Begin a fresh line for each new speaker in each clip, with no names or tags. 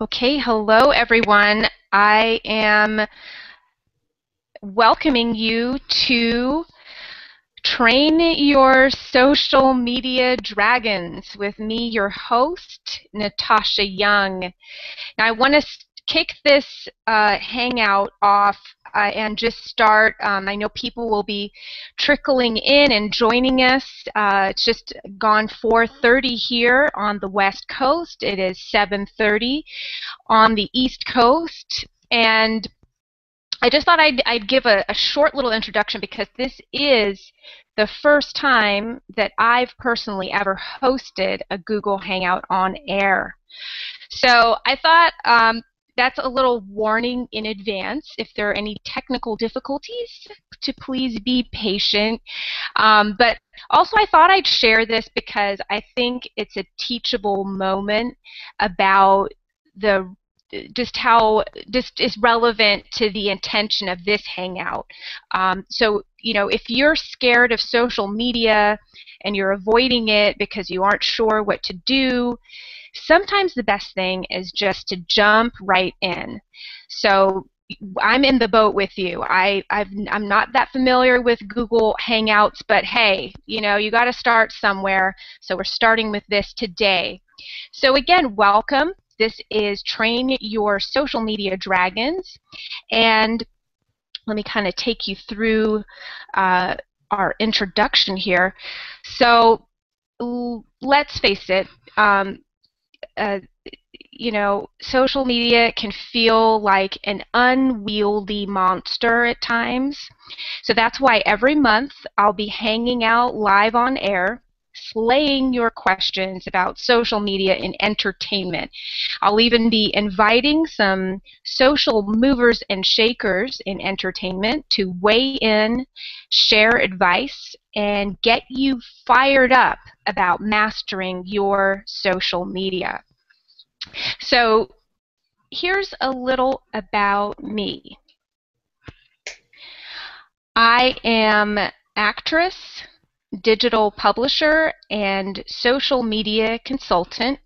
Okay, hello everyone. I am welcoming you to Train Your Social Media Dragons with me, your host, Natasha Young. Now, I want to kick this hangout off and just start. I know people will be trickling in and joining us. It's just gone 4:30 here on the West Coast. It is 7:30 on the East Coast, and I just thought I'd give a short little introduction because this is the first time that I've personally ever hosted a Google Hangout on air. So I thought that's a little warning in advance. If there are any technical difficulties, to please be patient. But also I thought I'd share this because I think it's a teachable moment about the just how this is relevant to the intention of this hangout. So, if you're scared of social media and you're avoiding it because you aren't sure what to do, sometimes the best thing is just to jump right in. So I'm in the boat with you. I'm not that familiar with Google Hangouts, but hey, you got to start somewhere. So we're starting with this today. So again, welcome. This is Train Your Social Media Dragons, and let me kind of take you through our introduction here. So let's face it, uh, social media can feel like an unwieldy monster at times. So that's why every month I'll be hanging out live on air, slaying your questions about social media and entertainment. I'll even be inviting some social movers and shakers in entertainment to weigh in, share advice, and get you fired up about mastering your social media. So here's a little about me. I am actress, digital publisher, and social media consultant,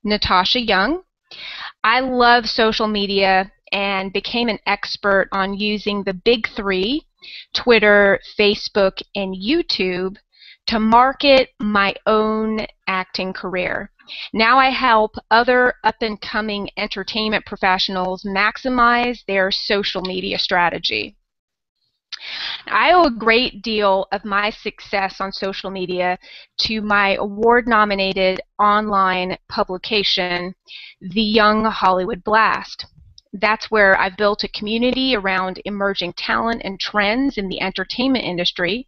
Natasha Young. I love social media and became an expert on using the big three, Twitter, Facebook, and YouTube, to market my own acting career. Now I help other up-and-coming entertainment professionals maximize their social media strategy. I owe a great deal of my success on social media to my award-nominated online publication, The Young Hollywood Blast. That's where I've built a community around emerging talent and trends in the entertainment industry.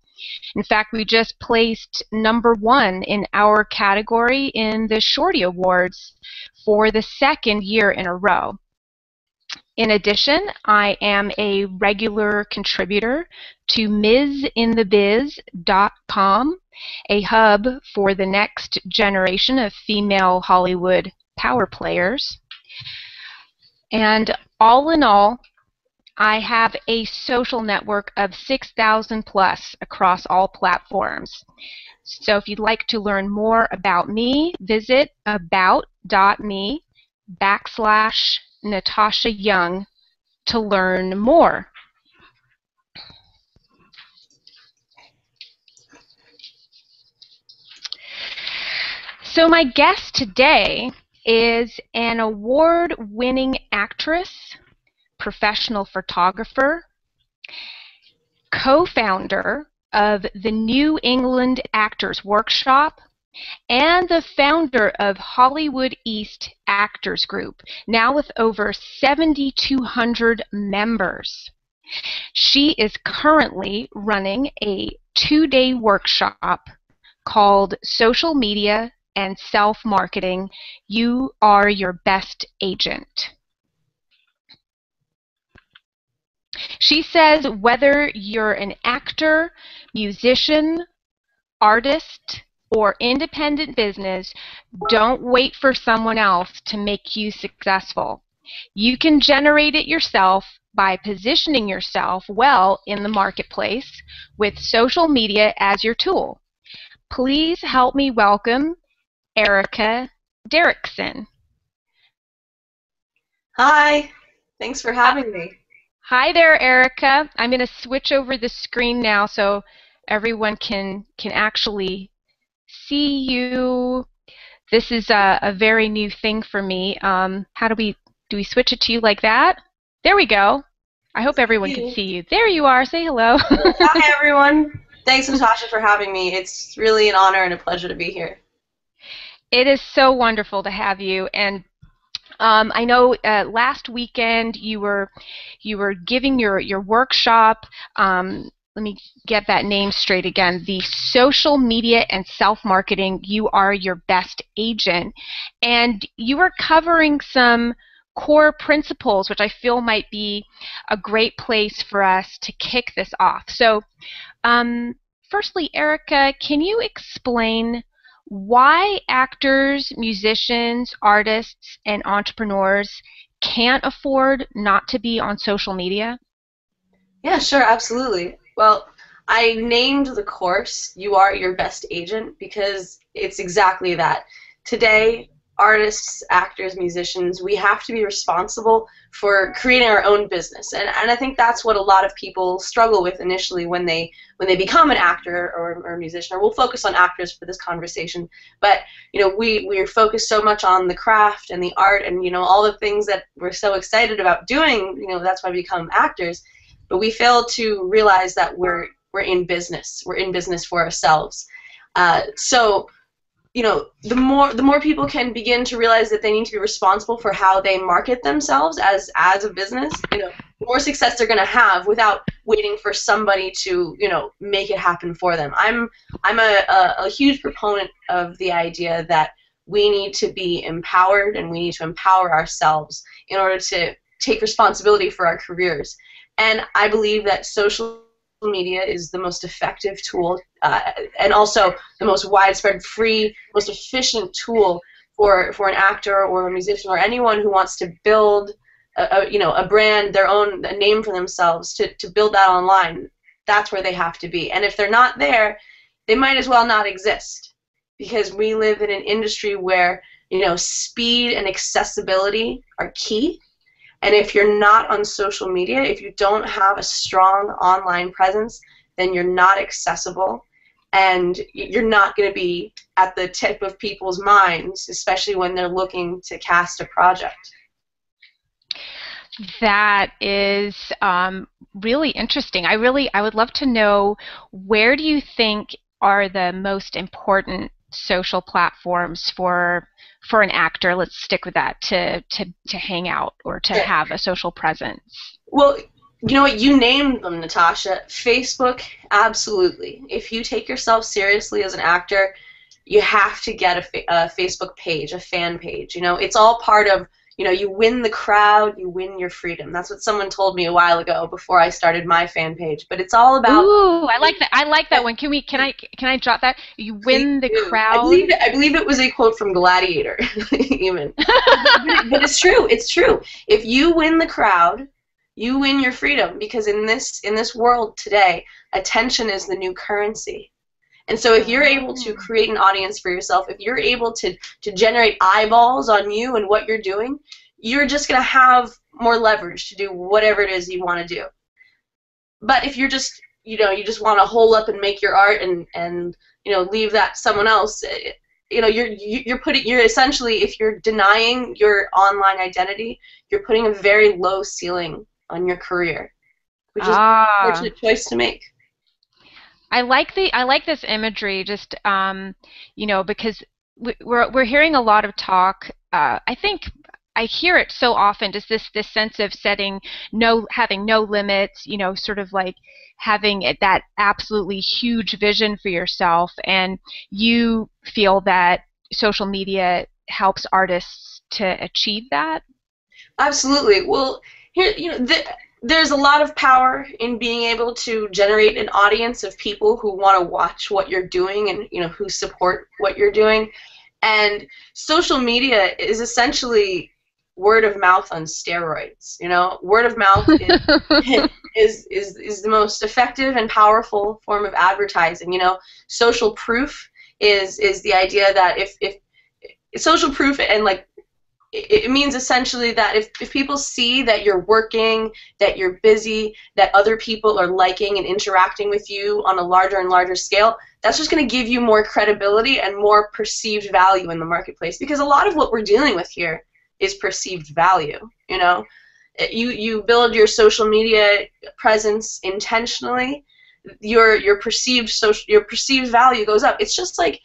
In fact, we just placed #1 in our category in the Shorty Awards for the second year in a row. In addition, I am a regular contributor to MsInTheBiz.com, a hub for the next generation of female Hollywood power players. And all in all, I have a social network of 6,000 plus across all platforms. So if you'd like to learn more about me, visit about.me/Natasha Young to learn more. So my guest today is an award-winning actress, professional photographer, co-founder of the New England Actors Workshop, and the founder of Hollywood East Actors Group, now with over 7,200 members. She is currently running a 2-day workshop called Social Media and Self-Marketing. You are your best agent. She says whether you're an actor, musician, artist, or independent business, don't wait for someone else to make you successful. You can generate it yourself by positioning yourself well in the marketplace with social media as your tool. Please help me welcome Erica Derrickson.
Hi, thanks for having me.
Hi there, Erica. I'm going to switch over the screen now so everyone can actually see you. This is a very new thing for me. How do we switch it to you like that? There we go. I hope everyone can
You.
see you. There you are. Say hello.
Hi, everyone. Thanks, Natasha, for having me. It's really an honor and a pleasure to be here.
It is so wonderful to have you. And I know last weekend you were giving your workshop. Let me get that name straight again. The social media and self-marketing. You are your best agent, and you were covering some core principles, which I feel might be a great place for us to kick this off. So um, firstly, Erica, can you explain why actors, musicians, artists, and entrepreneurs can't afford not to be on social media?
Yeah, sure, absolutely. Well, I named the course You Are Your Best Agent because it's exactly that. Today, artists, actors, musicians, we have to be responsible for creating our own business. And I think that's what a lot of people struggle with initially when they become an actor or a musician, or we'll focus on actors for this conversation. But we're focused so much on the craft and the art and all the things that we're so excited about doing, that's why we become actors, but we fail to realize that we're in business. We're in business for ourselves. So the more people can begin to realize that they need to be responsible for how they market themselves as a business, the more success they're going to have without waiting for somebody to make it happen for them. I'm a huge proponent of the idea that we need to be empowered and we need to empower ourselves in order to take responsibility for our careers. And I believe that social media is the most effective tool and also the most widespread, free, most efficient tool for an actor or a musician or anyone who wants to build a brand, their own a name for themselves, to build that online. That's where they have to be. And if they're not there, they might as well not exist, because we live in an industry where speed and accessibility are key. And if you're not on social media, if you don't have a strong online presence, then you're not accessible and you're not going to be at the tip of people's minds, especially when they're looking to cast a project.
That is really interesting. I would love to know, where do you think are the most important social platforms for an actor? Let's stick with that, to hang out or to
Sure.
have a social presence.
Well, you know what? You named them, Natasha. Facebook, absolutely. If you take yourself seriously as an actor, you have to get a Facebook page, a fan page. It's all part of, you win the crowd, you win your freedom. That's what someone told me a while ago before I started my fan page. But it's all about,
Ooh, I like that. I like that one. Can I drop that? You
please
win the
do. I believe
crowd.
it, I believe it was a quote from Gladiator, even. But it's true. It's true. If you win the crowd, you win your freedom, because in this world today, attention is the new currency. And so if you're able to
Oh.
create an audience for yourself, if you're able to generate eyeballs on you and what you're doing, you're just going to have more leverage to do whatever it is you want to do. But if you're just, you just want to hole up and make your art and leave that to someone else, you're essentially, if you're denying your online identity, you're putting a very low ceiling on your career, which is an
Ah.
unfortunate choice to make.
I like this imagery, just because we're hearing a lot of talk. I think I hear it so often, just this sense of having no limits, sort of like having that absolutely huge vision for yourself, and you feel that social media helps artists to achieve that.
Absolutely. Well, here, there's a lot of power in being able to generate an audience of people who want to watch what you're doing and who support what you're doing. And social media is essentially word of mouth on steroids. Word of mouth is is the most effective and powerful form of advertising. Social proof is the idea that if social proof and like it means essentially that if people see that you're working, that you're busy, that other people are liking and interacting with you on a larger and larger scale, that's just going to give you more credibility and more perceived value in the marketplace. Because a lot of what we're dealing with here is perceived value. You know, you build your social media presence intentionally, your perceived value goes up. It's just like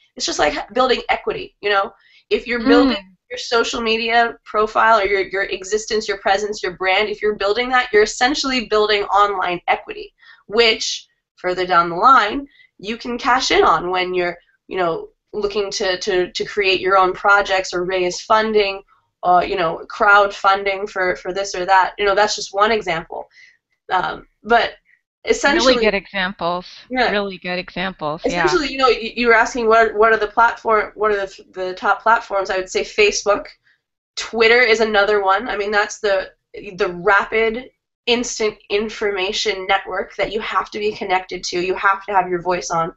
building equity. You know, if you're building your social media profile or your existence, your presence, your brand, if you're building that, you're essentially building online equity, which further down the line you can cash in on when you're, you know, looking to create your own projects or raise funding, you know, crowdfunding for this or that. You know, that's just one example. But essentially,
really good examples.
Yeah.
Really good examples.
Essentially, you know, you were asking what are the the top platforms. I would say Facebook, Twitter is another one. I mean, that's the rapid, instant information network that you have to be connected to. You have to have your voice on,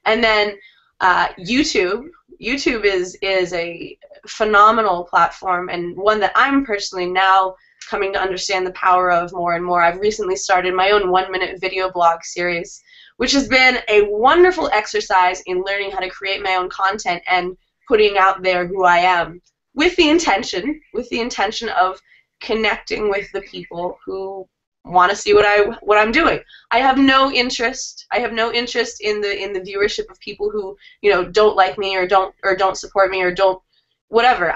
and then YouTube. YouTube is a phenomenal platform, and one that I'm personally now coming to understand the power of more and more. I've recently started my own 1-minute video blog series, which has been a wonderful exercise in learning how to create my own content and putting out there who I am, with the intention of connecting with the people who want to see what I'm doing. I have no interest in the viewership of people who, you know, don't like me or don't support me or don't whatever.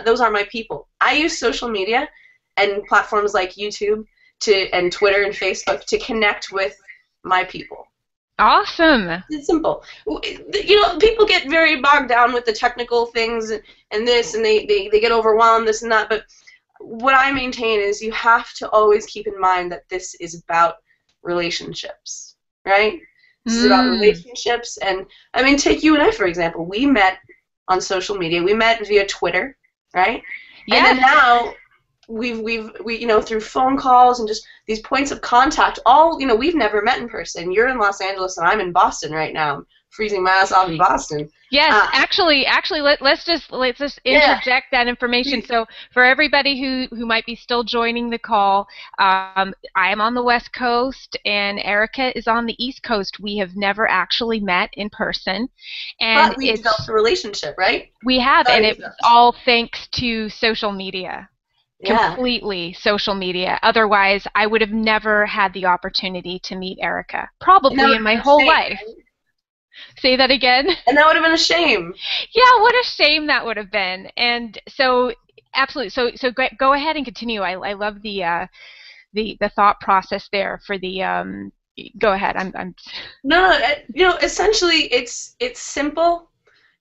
Those aren't my people. I use social media and platforms like YouTube and Twitter and Facebook to connect with my people.
Awesome.
It's simple. You know, people get very bogged down with the technical things and this, and they get overwhelmed, this and that, but what I maintain is you have to always keep in mind that this is about relationships, right? This is about relationships, and I mean, take you and I, for example. We met on social media. We met via Twitter, right? Yes. And then now we you know, through phone calls and just these points of contact, all, you know, we've never met in person. You're in Los Angeles and I'm in Boston right now. I'm freezing my ass off in Boston.
Yes, actually, let's just interject that information. So for everybody who might be still joining the call, I am on the West Coast and Erica is on the East Coast. We have never actually met in person, and
but we developed a relationship, right?
We have, and it's all thanks to social media. Completely social media. Otherwise, I would have never had the opportunity to meet Erica, probably in my whole life. Say that again. And
that would have been a shame.
Yeah, what a shame that would have been. And so, absolutely. So go ahead and continue. I love the thought process there for the. Go ahead. I'm.
No, you know, essentially, it's simple.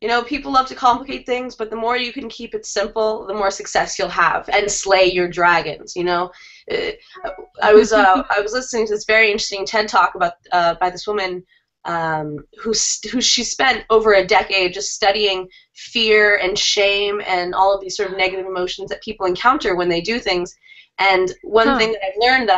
You know, people love to complicate things, but the more you can keep it simple, the more success you'll have and slay your dragons. You know, I was listening to this very interesting TED talk about by this woman who she spent over a decade just studying fear and shame and all of these sort of negative emotions that people encounter when they do things. And one thing that I've learned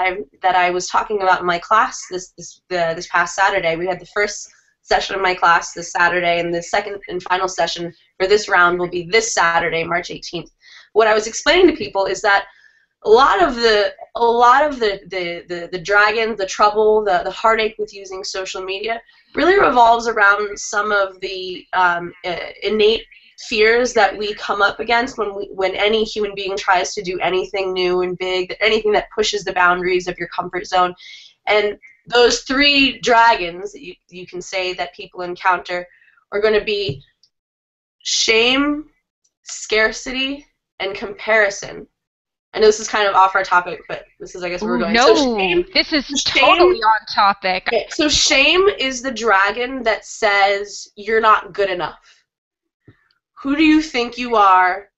that I was talking about in my class this past Saturday, we had the first session of my class this Saturday, and the second and final session for this round will be this Saturday, March 18th. What I was explaining to people is that a lot of the dragons, the trouble, the heartache with using social media really revolves around some of the innate fears that we come up against when any human being tries to do anything new and big, anything that pushes the boundaries of your comfort zone. And those three dragons that you can say that people encounter are going to be shame, scarcity, and comparison. I know this is kind of off our topic, but this is, I guess, where we're going.
No, so shame, this is totally on topic.
Okay, so shame is the dragon that says you're not good enough. Who do you think you are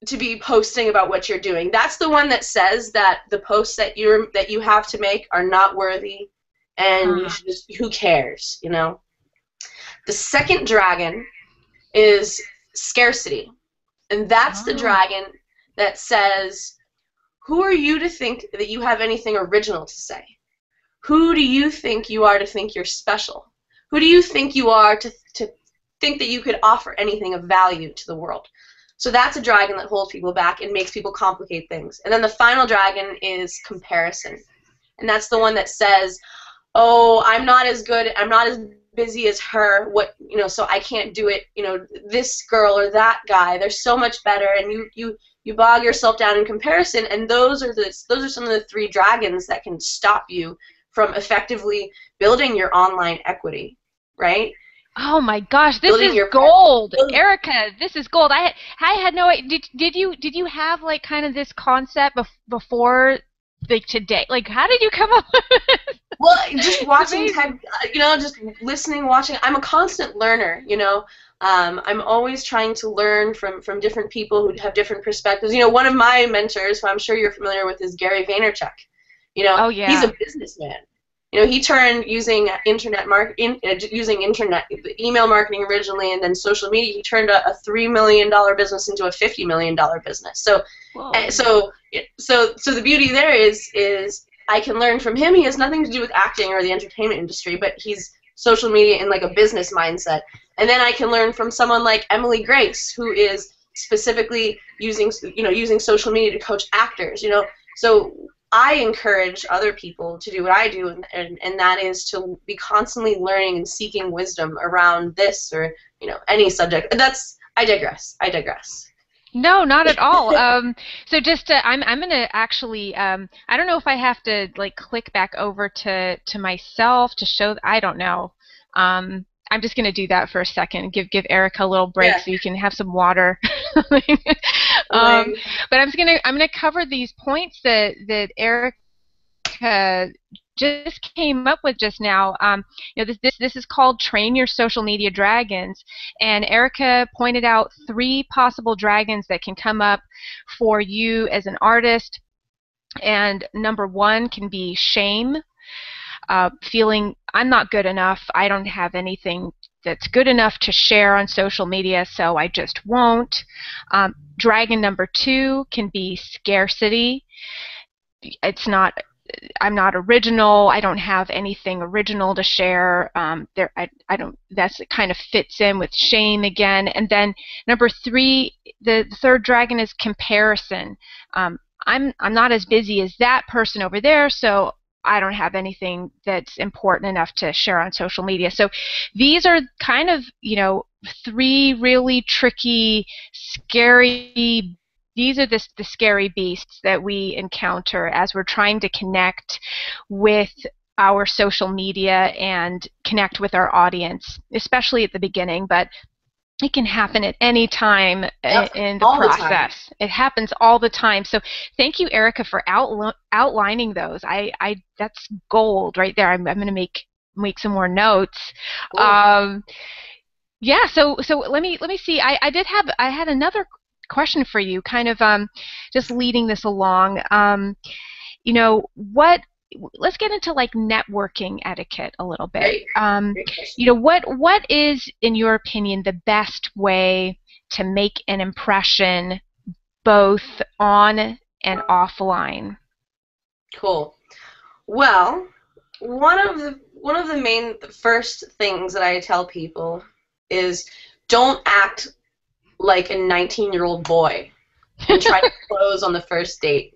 to be posting about what you're doing? That's the one that says that the posts that you have to make are not worthy, and you should just, who cares, you know? The second dragon is scarcity, and that's the dragon that says, who are you to think that you have anything original to say? Who do you think you are to think you're special? Who do you think you are to think that you could offer anything of value to the world? So that's a dragon that holds people back and makes people complicate things. And then the final dragon is comparison. And that's the one that says, oh, I'm not as good, I'm not as busy as her, so I can't do it, this girl or that guy, they're so much better, and you bog yourself down in comparison, and those are some of the three dragons that can stop you from effectively building your online equity, right?
Oh my gosh, this is gold, Erica. This is gold. I had no idea. Did you have like kind of this concept before, like, today? Like, how did you come up with this?
Well, just watching, just listening, watching. I'm a constant learner, I'm always trying to learn from different people who have different perspectives. One of my mentors, who I'm sure you're familiar with, is Gary Vaynerchuk.
Oh yeah.
He's a businessman. He turned using email marketing originally, and then social media. He turned a $3 million business into a $50 million business. So the beauty there is I can learn from him. He has nothing to do with acting or the entertainment industry, but he's social media in like a business mindset. And then I can learn from someone like Emily Grace, who is specifically using social media to coach actors. So I encourage other people to do what I do, and that is to be constantly learning and seeking wisdom around this or any subject. I digress.
No, not at all. So just I'm gonna actually I don't know if I have to like click back over to myself to show. I don't know. I'm just gonna do that for a second. Give Erica a little break so you can have some water. But I'm gonna cover these points that Erica just came up with just now. This is called Train Your Social Media Dragons, and Erica pointed out 3 possible dragons that can come up for you as an artist. And number 1 can be shame, feeling I'm not good enough, I don't have anything that's good enough to share on social media, so I just won't. Dragon number 2 can be scarcity. I'm not original. I don't have anything original to share. I don't. That's kind of fits in with shame again. And then number 3, the third dragon is comparison. I'm not as busy as that person over there, so I don't have anything that's important enough to share on social media. So these are kind of 3 really tricky, scary. These are the scary beasts that we encounter as we're trying to connect with our social media and connect with our audience, especially at the beginning, but it can happen at any time in the process. It happens all the time. So thank you, Erica, for outlining those. That's gold right there. I'm going to make some more notes. Cool. Yeah. So let me see. I had another question for you, kind of just leading this along. Let's get into like networking etiquette a little bit. What is, in your opinion, the best way to make an impression both on and offline?
Cool. Well, one of the main first things that I tell people is don't act like a 19-year-old boy and try to close on the first date.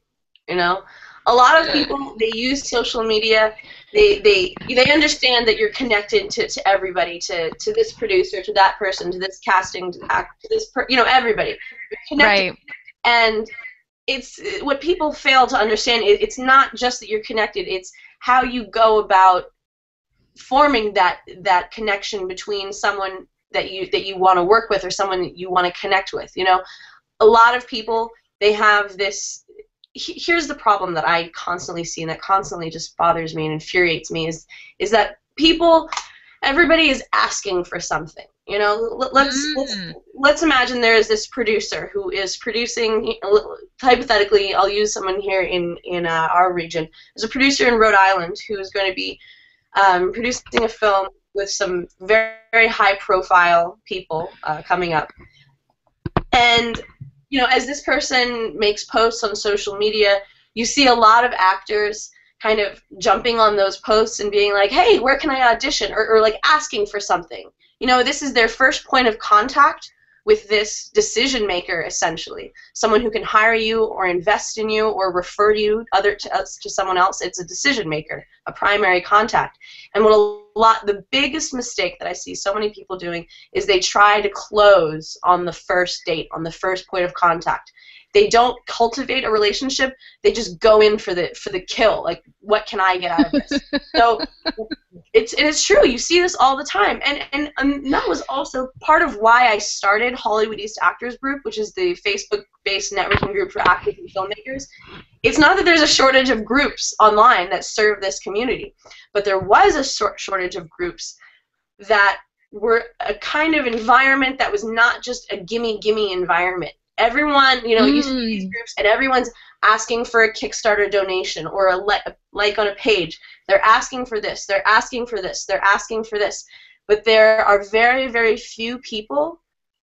A lot of people, they use social media. They understand that you're connected to everybody, to this producer, to that person, to this casting actor, to this everybody. You're connected.
Right.
And it's what people fail to understand. It's not just that you're connected. It's how you go about forming that connection between someone that you want to work with or someone that you want to connect with. A lot of people, they have this. Here's the problem that I constantly see and that constantly just bothers me and infuriates me is that everybody is asking for something. Let's imagine there is this producer who is producing. Hypothetically, I'll use someone here in our region. There's a producer in Rhode Island who is going to be producing a film with some very, very high-profile people coming up. And, as this person makes posts on social media, you see a lot of actors kind of jumping on those posts and being like, hey, where can I audition? Or like asking for something. This is their first point of contact with this decision maker, essentially, someone who can hire you or invest in you or refer you to someone else. It's a decision maker, a primary contact. And the biggest mistake that I see so many people doing is they try to close on the first date, on the first point of contact. They don't cultivate a relationship. They just go in for the kill. Like, what can I get out of this? So it's true. You see this all the time, and that was also part of why I started Hollywood East Actors Group, which is the Facebook-based networking group for actors and filmmakers. It's not that there's a shortage of groups online that serve this community, but there was a shortage of groups that were a kind of environment that was not just a gimme environment. Everyone, you see these groups, and everyone's asking for a Kickstarter donation or a like on a page. They're asking for this. They're asking for this. They're asking for this. But there are very, very few people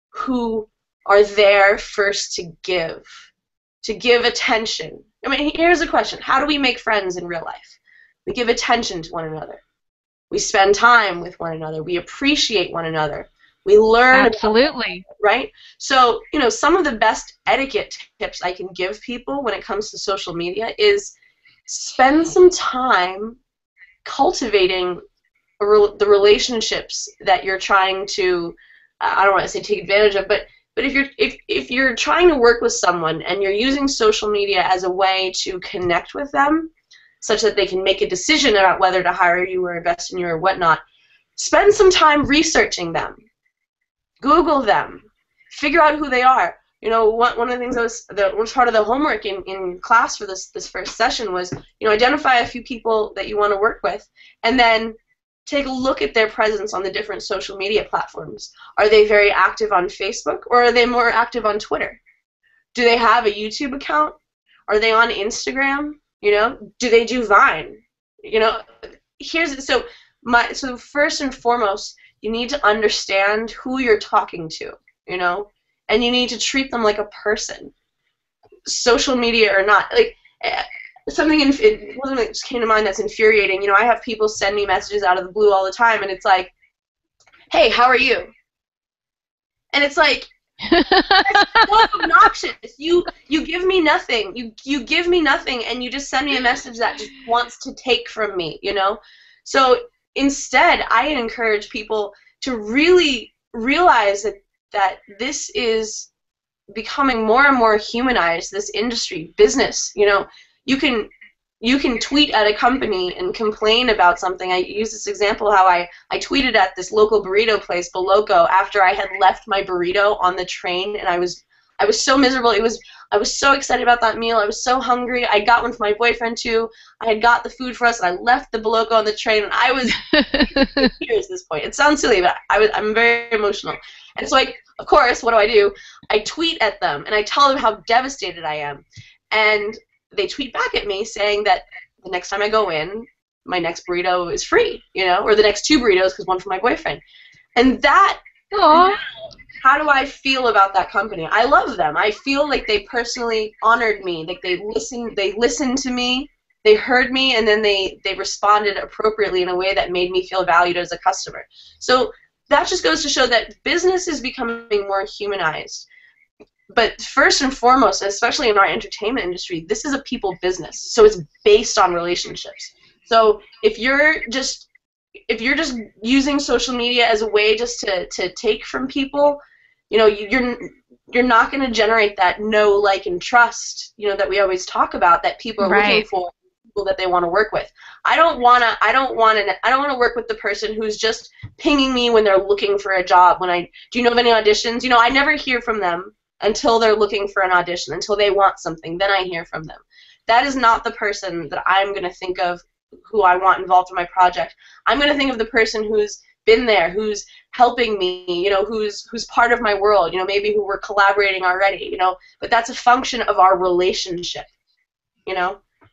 who are there first to give attention. I mean, here's a question. How do we make friends in real life? We give attention to one another. We spend time with one another. We appreciate one another. We learn.
Absolutely.
Right? So, some of the best etiquette tips I can give people when it comes to social media is spend some time cultivating the relationships that you're trying to, I don't want to say take advantage of, but if you're trying to work with someone and you're using social media as a way to connect with them such that they can make a decision about whether to hire you or invest in you or whatnot, spend some time researching them. Google them. Figure out who they are. One of the things that was part of the homework in class for this first session was, identify a few people that you want to work with, and then take a look at their presence on the different social media platforms. Are they very active on Facebook, or are they more active on Twitter? Do they have a YouTube account? Are they on Instagram? Do they do Vine? So first and foremost, you need to understand who you're talking to, and you need to treat them like a person, social media or not. Like, something that just came to mind that's infuriating. I have people send me messages out of the blue all the time, and it's like, "Hey, how are you?" And it's like, that's so obnoxious. You give me nothing. You give me nothing, and you just send me a message that just wants to take from me. So instead, I encourage people to really realize that this is becoming more and more humanized, this industry, business. You can tweet at a company and complain about something. I use this example how I tweeted at this local burrito place, Boloco, after I had left my burrito on the train, and I was so miserable. I was so excited about that meal. I was so hungry. I got one for my boyfriend too. I had got the food for us, and I left the Boloco on the train, and I was in tears at this point. It sounds silly, but I'm very emotional. And so of course, what do? I tweet at them, and I tell them how devastated I am. And they tweet back at me saying that the next time I go in, my next burrito is free, or the next 2 burritos because one for my boyfriend. And that,
Aww.
How do I feel about that company? I love them. I feel like they personally honored me, like they listened to me, they heard me, and then they responded appropriately in a way that made me feel valued as a customer. So that just goes to show that business is becoming more humanized. But first and foremost, especially in our entertainment industry, this is a people business. So it's based on relationships. So if you're just using social media as a way just to take from people, you're not going to generate that know, like, and trust, that we always talk about, that people are looking for, people that they want to work with. I don't want to work with the person who's just pinging me when they're looking for a job. Do you know of any auditions? I never hear from them until they're looking for an audition, until they want something. Then I hear from them. That is not the person that I'm going to think of who I want involved in my project. I'm going to think of the person who's been there, who's helping me, who's part of my world, maybe who we're collaborating already, but that's a function of our relationship,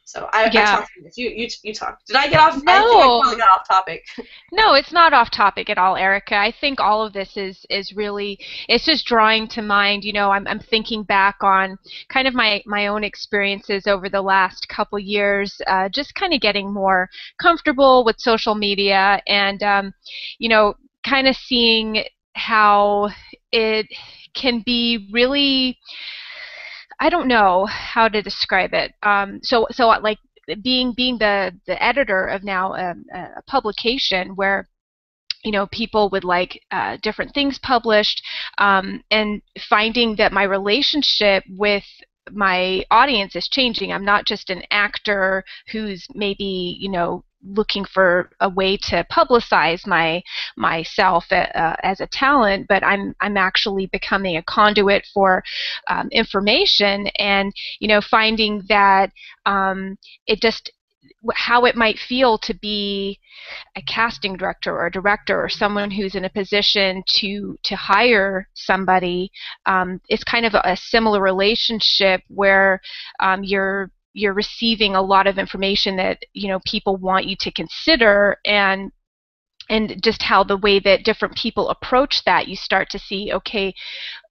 So I talked to this. You talk. Did I get off?
No.
I think I probably got off topic.
No, it's not off topic at all, Erica. I think all of this is really, it's just drawing to mind, I'm thinking back on kind of my own experiences over the last couple years, just kind of getting more comfortable with social media and, kind of seeing how it can be really, I don't know how to describe it. So like being the editor of now a publication where people would like different things published, and finding that my relationship with my audience is changing. I'm not just an actor who's maybe looking for a way to publicize myself as a talent, but I'm actually becoming a conduit for information, and finding that it just how it might feel to be a casting director or a director or someone who's in a position to hire somebody. It's kind of a similar relationship where you're receiving a lot of information that people want you to consider, and just how the way that different people approach that, you start to see, okay,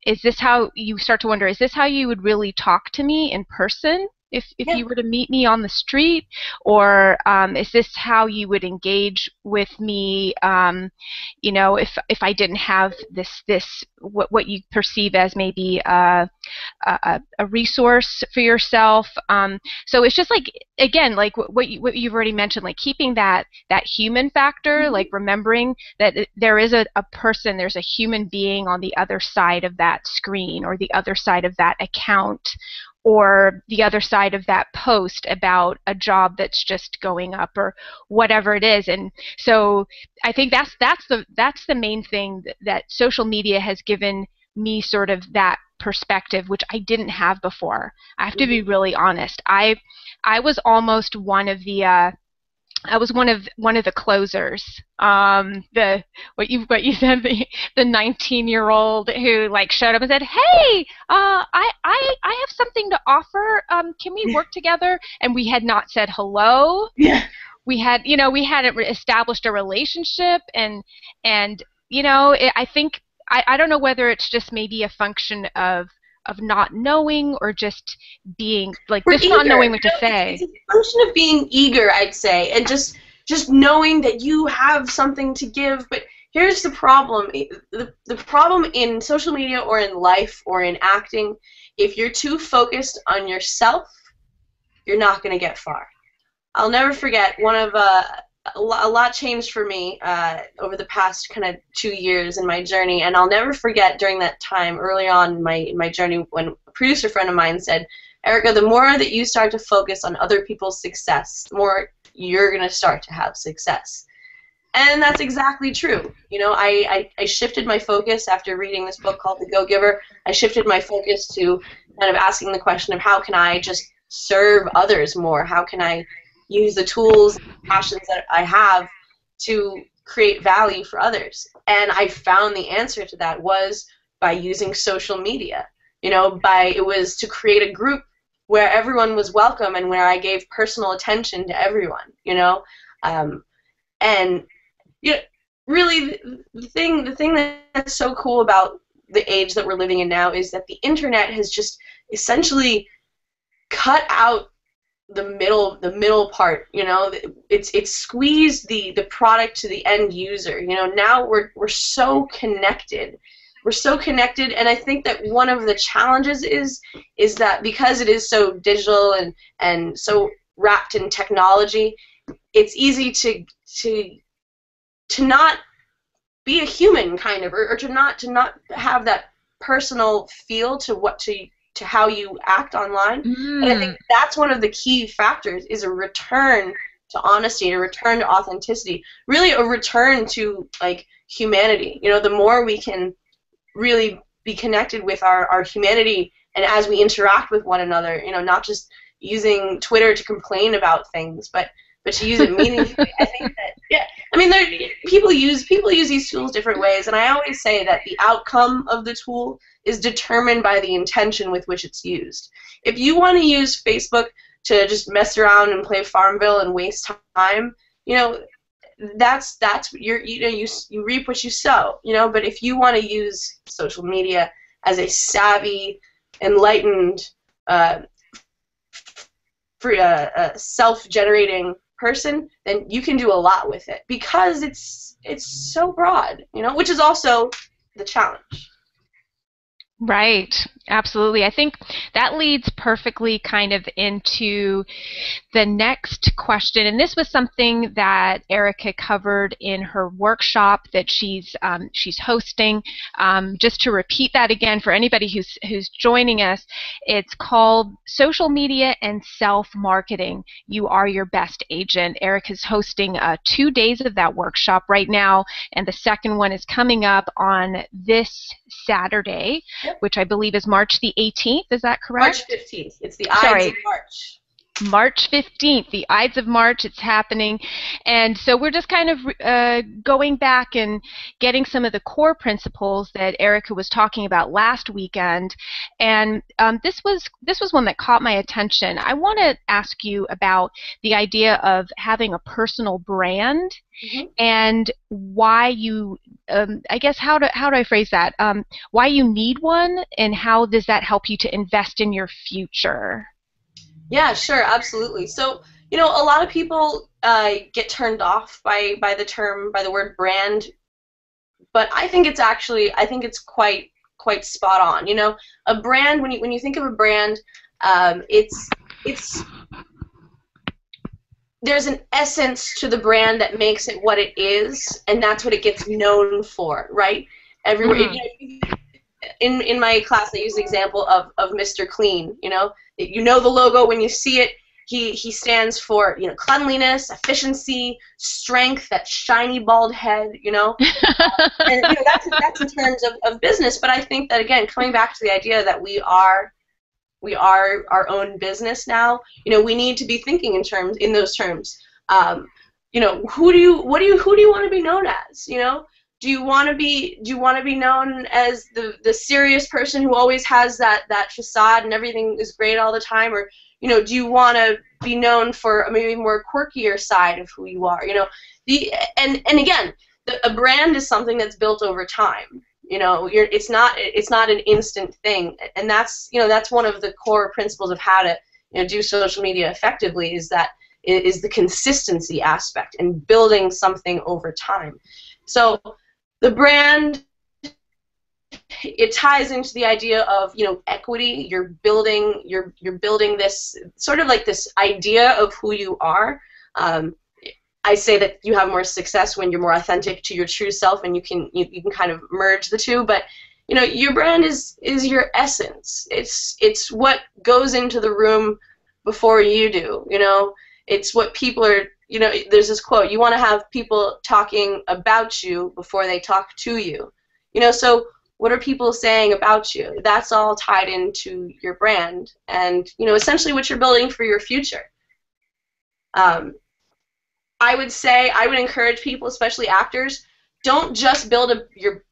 is this how you start to wonder, is this how you would really talk to me in person if
Yeah.
you were to meet me on the street, or is this how you would engage with me, if I didn't have this what you perceive as maybe a resource for yourself. So it's just like, again, like what you've already mentioned, like keeping that human factor, like remembering that there is a person, there's a human being on the other side of that screen, or the other side of that account, or the other side of that post about a job that's just going up, or whatever it is. And so I think that's the main thing that social media has given me, sort of that perspective, which I didn't have before. I have to be really honest. I was almost one of the I was one of the closers. The what you said, the 19-year-old who like showed up and said, "Hey, I have something to offer. Can we work together?" And we had not said hello.
Yeah.
We hadn't established a relationship, and I think I don't know whether it's just maybe a function of not knowing, or just being like
We're
just
eager.
not knowing what to say.
It's a function of being eager, I'd say, and just knowing that you have something to give. But here's the problem: the problem in social media, or in life, or in acting. If you're too focused on yourself, you're not going to get far. I'll never forget one of a lot changed for me over the past kind of 2 years in my journey, and I'll never forget during that time early on in my journey when a producer friend of mine said, "Erica, the more that you start to focus on other people's success, the more you're going to start to have success." And that's exactly true. I shifted my focus after reading this book called The Go-Giver. I shifted my focus to kind of asking the question of how can I just serve others more? How can I use the tools and passions that I have to create value for others? And I found the answer to that was by using social media. It was to create a group where everyone was welcome and where I gave personal attention to everyone. And really the thing that's so cool about the age that we're living in now is that the internet has just essentially cut out the middle part. It's squeezed the product to the end user. Now we're so connected. We're so connected, and I think that one of the challenges is that because it is so digital and so wrapped in technology, it's easy to not be a human, kind of, or to not have that personal feel to how you act online. And I think that's one of the key factors, is a return to honesty, a return to authenticity, really a return to like humanity. The more we can really be connected with our humanity, and as we interact with one another, not just using Twitter to complain about things, but to use it meaningfully. I think that, yeah, I mean, people use these tools different ways, and I always say that the outcome of the tool is determined by the intention with which it's used. If you want to use Facebook to just mess around and play Farmville and waste time, that's you reap what you sow. But if you want to use social media as a savvy, enlightened, self-generating person, then you can do a lot with it, because it's so broad, which is also the challenge.
Right. Absolutely. I think that leads perfectly kind of into the next question, and this was something that Erica covered in her workshop that she's hosting. Just to repeat that again for anybody who's joining us, it's called Social Media and Self Marketing. You are your best agent. Erica's hosting 2 days of that workshop right now, and the second one is coming up on this Saturday,
Yep.
which I believe is March the 18th. Is that correct?
March 15th. It's the Ides
Sorry.
of March.
March 15th, the Ides of March, it's happening. And so we're just kind of going back and getting some of the core principles that Erica was talking about last weekend. And this was one that caught my attention. I want to ask you about the idea of having a personal brand. Mm-hmm. And why you, I guess, how do I phrase that? Why you need one, and how does that help you to invest in your future?
Yeah, sure, absolutely. So, a lot of people get turned off by the word brand, but I think it's quite spot on. A brand, when you think of a brand, it's there's an essence to the brand that makes it what it is, and that's what it gets known for, right? Everywhere. Mm-hmm. In my class, I use the example of Mr. Clean. The logo when you see it. He stands for cleanliness, efficiency, strength, that shiny bald head. And that's in terms of business. But I think that, again, coming back to the idea that we are our own business now. We need to be thinking in those terms. Who do you want to be known as? Do you want to be known as the serious person who always has that facade and everything is great all the time, or do you want to be known for a maybe more quirkier side of who you are? And again, a brand is something that's built over time. It's not an instant thing, and that's one of the core principles of how to do social media effectively, is the consistency aspect and building something over time. So the brand, it ties into the idea of equity. You're building this sort of like this idea of who you are. I say that you have more success when you're more authentic to your true self, and you can kind of merge the two. But your brand is your essence. It's what goes into the room before you do. It's what people are. There's this quote: you want to have people talking about you before they talk to you. So what are people saying about you? That's all tied into your brand, and essentially what you're building for your future. I would encourage people, especially actors, don't just build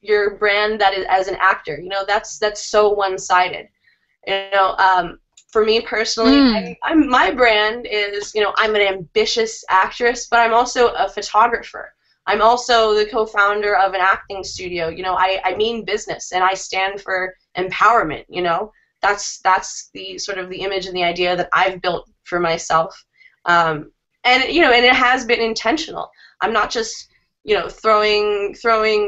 your brand that is as an actor. That's so one-sided. For me personally, my brand is, I'm an ambitious actress, but I'm also a photographer. I'm also the co-founder of an acting studio. I mean business, and I stand for empowerment. That's the sort of the image and the idea that I've built for myself. And it has been intentional. I'm not just throwing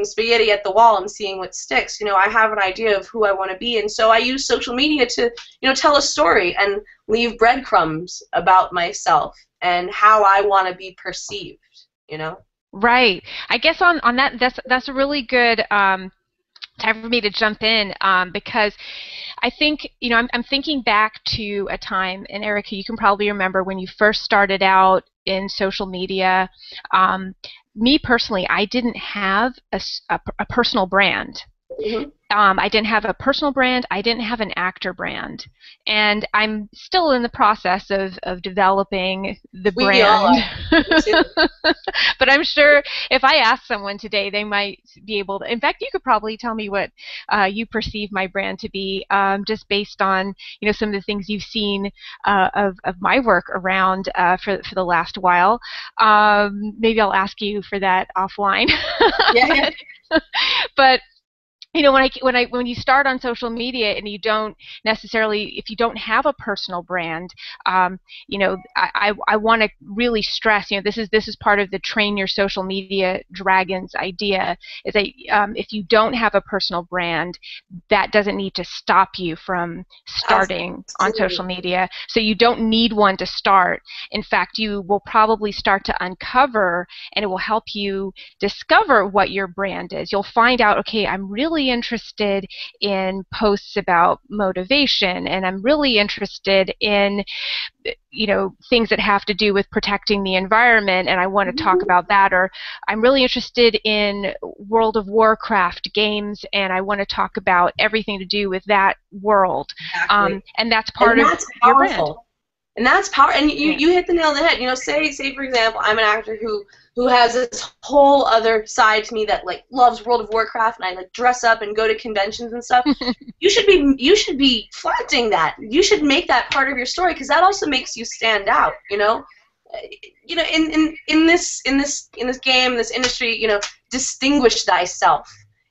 spaghetti at the wall and seeing what sticks. I have an idea of who I want to be, and so I use social media to tell a story and leave breadcrumbs about myself and how I want to be perceived.
Right. I guess on that, that's a really good time for me to jump in, because I think, I'm thinking back to a time, and Erica, you can probably remember when you first started out in social media. Me personally, I didn't have a personal brand. Mm-hmm. I didn't have a personal brand. I didn't have an actor brand, and I'm still in the process of developing the brand. But I'm sure if I asked someone today, they might be able to. In fact, you could probably tell me what you perceive my brand to be, just based on some of the things you've seen of my work around for the last while. Maybe I'll ask you for that offline.
Yeah.
But when you start on social media and you don't necessarily, if you don't have a personal brand, I want to really stress, this is part of the train your social media dragons idea, is that if you don't have a personal brand, that doesn't need to stop you from starting on social
Absolutely.
media. So you don't need one to start. In fact, you will probably start to uncover, and it will help you discover what your brand is. You'll find out, okay, I'm really interested in posts about motivation, and I'm really interested in things that have to do with protecting the environment, and I want to talk
Mhm.
about that. Or I'm really interested in World of Warcraft games, and I want to talk about everything to do with that world.
Exactly.
And that's part
And
of
that's
your brand.
powerful. And that's power. And
Yeah.
you hit the nail on the head. Say for example, I'm an actor who has this whole other side to me that like loves World of Warcraft, and I like dress up and go to conventions and stuff. You should be flaunting that. You should make that part of your story, because that also makes you stand out. In this game, this industry, distinguish thyself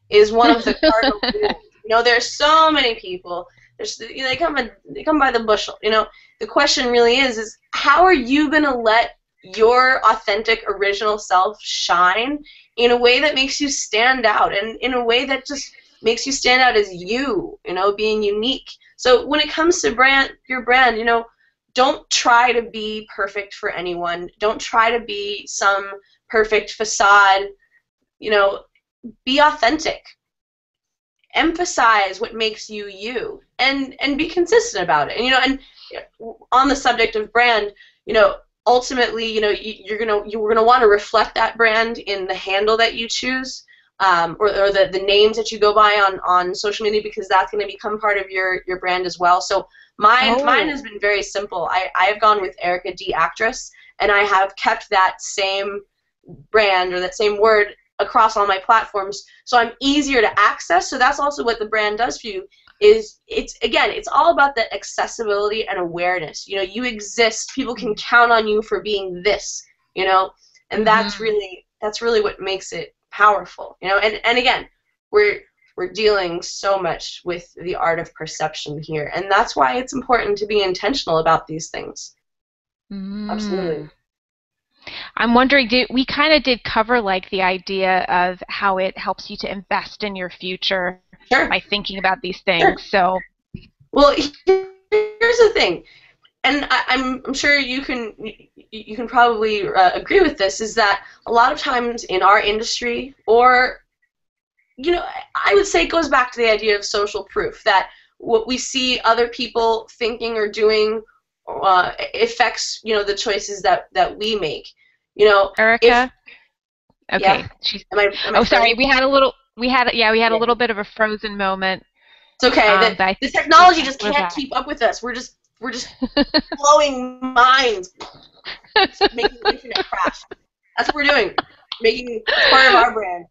is one of the cardinal rules. There's so many people. They come by the bushel. The question really is how are you going to let your authentic, original self shine in a way that makes you stand out, and in a way that just makes you stand out as being unique. So when it comes to your brand, don't try to be perfect for anyone. Don't try to be some perfect facade. You know, be authentic. Emphasize what makes you you, and be consistent about it. And on the subject of brand, ultimately, you're gonna want to reflect that brand in the handle that you choose, or the names that you go by on social media, because that's going to become part of your brand as well. So mine
Oh.
has been very simple. I have gone with Erica D Actress, and I have kept that same brand, or that same word, across all my platforms, so I'm easier to access. So that's also what the brand does for you. It's all about the accessibility and awareness. You exist. People can count on you for being this. And that's
Mm-hmm.
really what makes it powerful. And again, we're dealing so much with the art of perception here, and that's why it's important to be intentional about these things.
Mm.
Absolutely.
I'm wondering, we kind of did cover like the idea of how it helps you to invest in your future
Sure.
by thinking about these
Sure.
things. So,
Well, here's the thing, and I'm sure you can probably agree with this, is that a lot of times in our industry, or I would say it goes back to the idea of social proof, that what we see other people thinking or doing affects the choices that we make. If
Erica,
Yeah,
okay, she's.
am I
Oh, sorry,
frozen?
we had a
Yeah.
little bit of a frozen moment,
It's okay. The
but I
the
think
technology just
we're
can't
back.
keep up with us. We're just blowing minds. It's making the internet crash. That's what we're doing. It's part of our brand.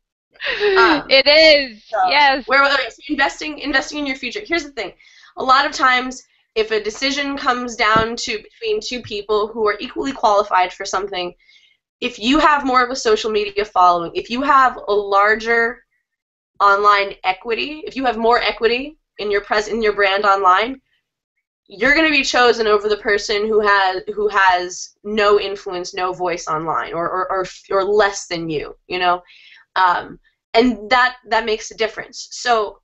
Um,
It is,
so
yes.
so investing in your future. Here's the thing. A lot of times, if a decision comes down to between two people who are equally qualified for something, if you have more of a social media following, if you have a larger online equity, if you have more equity in your brand online, you're going to be chosen over the person who has no influence, no voice online, or less than you. Um, and that makes a difference. So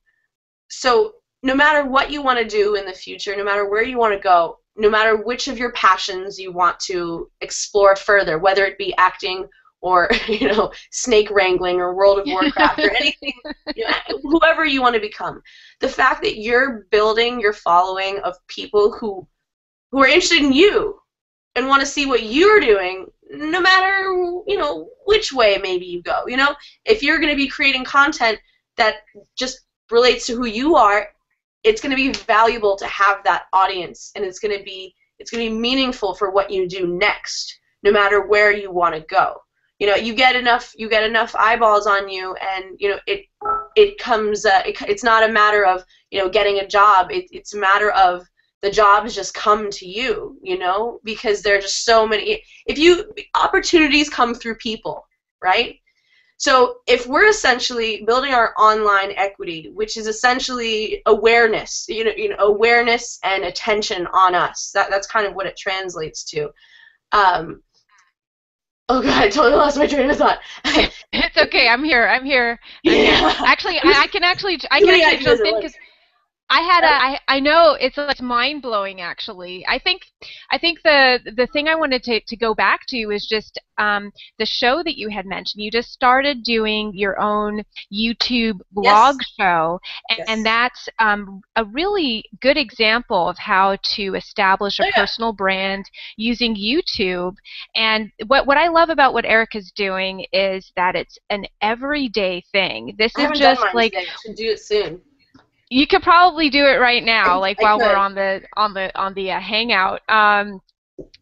no matter what you want to do in the future, no matter where you want to go, no matter which of your passions you want to explore further, whether it be acting, or snake wrangling, or World of Warcraft, or anything, whoever you want to become, the fact that you're building your following of people who are interested in you and want to see what you're doing, no matter which way maybe you go. If you're going to be creating content that just relates to who you are, it's going to be valuable to have that audience, and it's going to be meaningful for what you do next, no matter where you want to go. You get enough eyeballs on you, and it comes. It's not a matter of getting a job. It's a matter of the jobs just come to you, because there are just so many. If you Opportunities come through people, right? So if we're essentially building our online equity, which is essentially awareness, awareness and attention on us, that's kind of what it translates to. Um, oh god, I totally lost my train of thought.
It's okay. I'm here. I'm here. I'm here.
Yeah.
Actually, I can actually jump in because I know it's mind blowing actually. I think the thing I wanted to go back to is just the show that you had mentioned. You just started doing your own YouTube blog
Yes.
show, and
Yes.
that's a really good example of how to establish a
Oh yeah.
personal brand using YouTube. And what I love about what Erica's doing is that it's an everyday thing. This
I
is
haven't done
just
mine
like
today. I should do it soon.
you could probably do it right now, like
I
while we're
could.
on the hangout.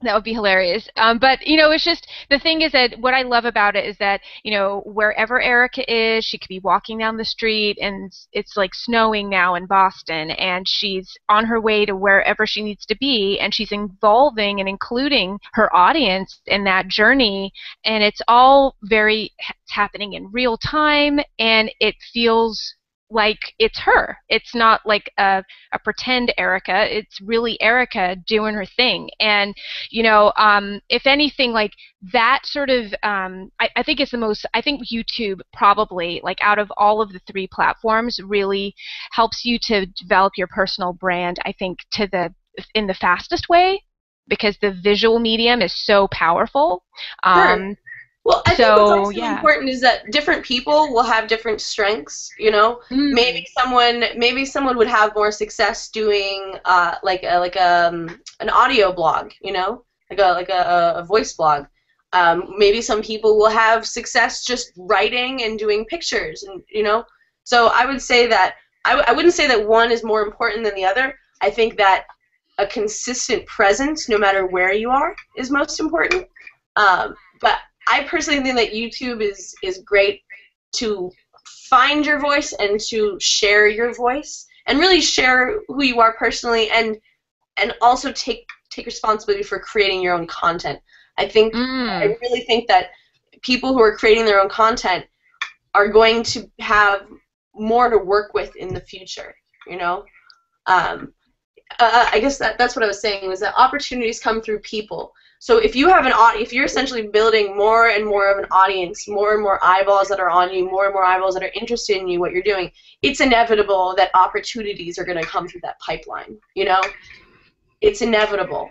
That would be hilarious. But it's just the thing is that what I love about it is that wherever Erica is, she could be walking down the street, and it's like snowing now in Boston, and she's on her way to wherever she needs to be, and she's involving and including her audience in that journey, and it's all it's happening in real time, and it feels like it's her. It's not like a pretend Erica. It's really Erica doing her thing. And if anything, like that sort of, I think it's the most. I think YouTube probably, like out of all of the three platforms, really helps you to develop your personal brand. I think in the fastest way because the visual medium is so powerful.
Sure.
Um,
Well, I think what's
so
also
yeah.
important is that different people will have different strengths, you know?
Mm.
Maybe someone would have more success doing an audio blog, like a voice blog. Maybe some people will have success just writing and doing pictures, and So I would say that I wouldn't say that one is more important than the other. I think that a consistent presence, no matter where you are, is most important. But I personally think that YouTube is great to find your voice and to share your voice and really share who you are personally, and also take responsibility for creating your own content. I really think that people who are creating their own content are going to have more to work with in the future, I guess that's what I was saying, was that opportunities come through people. So if you're essentially building more and more of an audience, more and more eyeballs that are on you, more and more eyeballs that are interested in you, what you're doing, it's inevitable that opportunities are going to come through that pipeline. It's inevitable.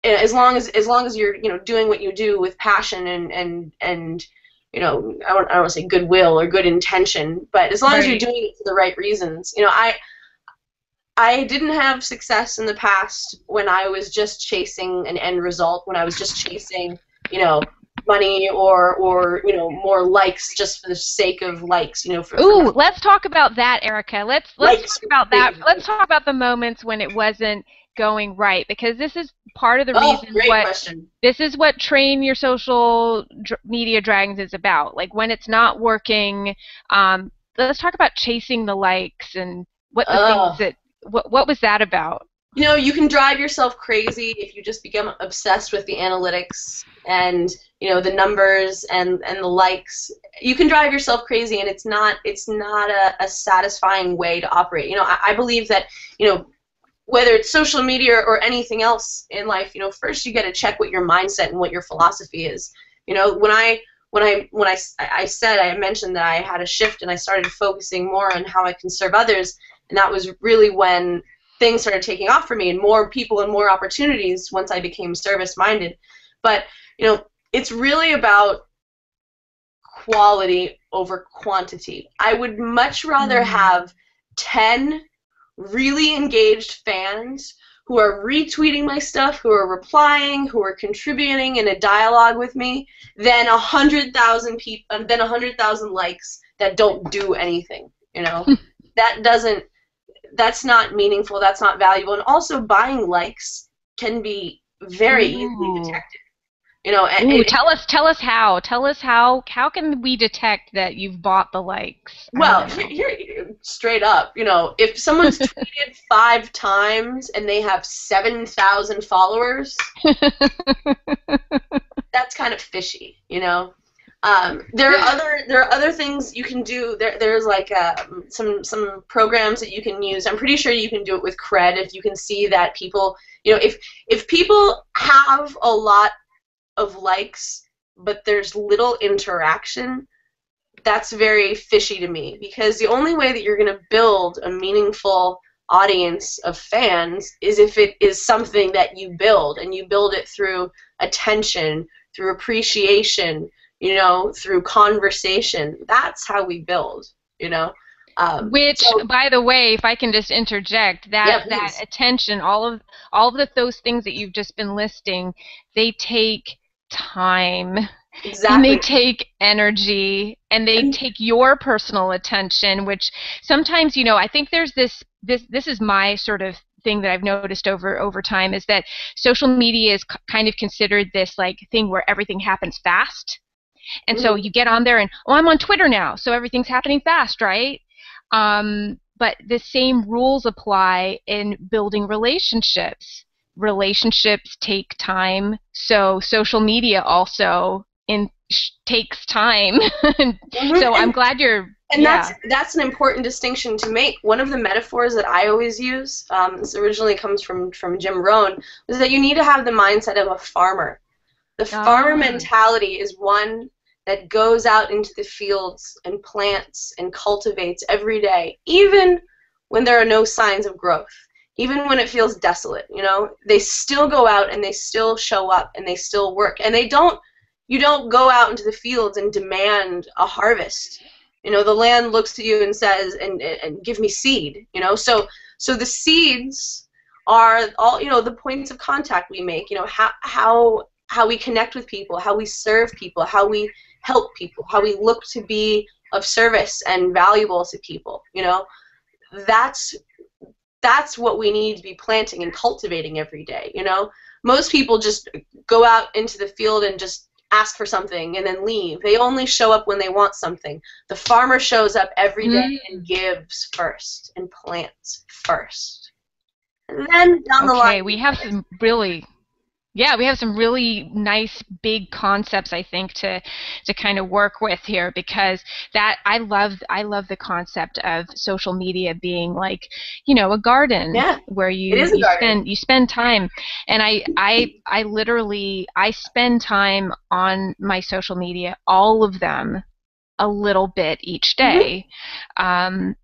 As long as you're doing what you do with passion and I don't want to say goodwill or good intention, but as long as you're doing it for the right reasons. I didn't have success in the past when I was just chasing an end result, when I was just chasing, money or more likes just for the sake of likes,
Ooh, let's talk about that, Erica. Let's talk about that.
Big.
Let's talk about the moments when it wasn't going right, because this is part of the reason
great question.
This is what Train Your Social Media Dragons is about. Like when it's not working, let's talk about chasing the likes and what the things that what was that about?
You can drive yourself crazy if you just become obsessed with the analytics and the numbers and the likes. You can drive yourself crazy, and it's not a satisfying way to operate. I believe that whether it's social media or anything else in life, first you got to check what your mindset and what your philosophy is. When I mentioned that I had a shift and I started focusing more on how I can serve others. And that was really when things started taking off for me, and more people and more opportunities once I became service-minded. But, it's really about quality over quantity. I would much rather have 10 really engaged fans who are retweeting my stuff, who are replying, who are contributing in a dialogue with me, than 100,000 people, than 100,000 likes that don't do anything. That's not meaningful, that's not valuable, and also buying likes can be very easily detected.
Tell us how can we detect that you've bought the likes?
Well, here, straight up, if someone's tweeted 5 times and they have 7,000 followers, that's kind of fishy, There are other things you can do. There's like some programs that you can use. I'm pretty sure you can do it with cred if you can see that people, if people have a lot of likes but there's little interaction, that's very fishy to me, because the only way that you're going to build a meaningful audience of fans is if it is something that you build, and you build it through attention, through appreciation, through conversation. That's how we build,
Which, by the way, if I can just interject, that attention, all of those things that you've just been listing, they take time.
Exactly.
And they take energy, and they take your personal attention, which sometimes, I think there's this is my sort of thing that I've noticed over time, is that social media is kind of considered this like thing where everything happens fast. And so you get on there and, I'm on Twitter now, so everything's happening fast, right? But the same rules apply in building relationships. Relationships take time, so social media also takes time. So I'm glad you're...
And that's an important distinction to make. One of the metaphors that I always use, this originally comes from Jim Rohn, is that you need to have the mindset of a farmer. The farmer mentality is one that goes out into the fields and plants and cultivates every day, even when there are no signs of growth, even when it feels desolate. They still go out and they still show up and they still work. And you don't go out into the fields and demand a harvest. The land looks to you and says, and give me seed. So the seeds are all, the points of contact we make. How we connect with people, how we serve people, how we help people, how we look to be of service and valuable to people. That's what we need to be planting and cultivating every day. Most people just go out into the field and just ask for something and then leave. They only show up when they want something. The farmer shows up every day and gives first and plants first. And then down the line...
we have some really... Yeah, we have some really nice big concepts, I think, to kind of work with here, because that I love the concept of social media being like, a garden where you spend time. And I literally spend time on my social media, all of them, a little bit each day.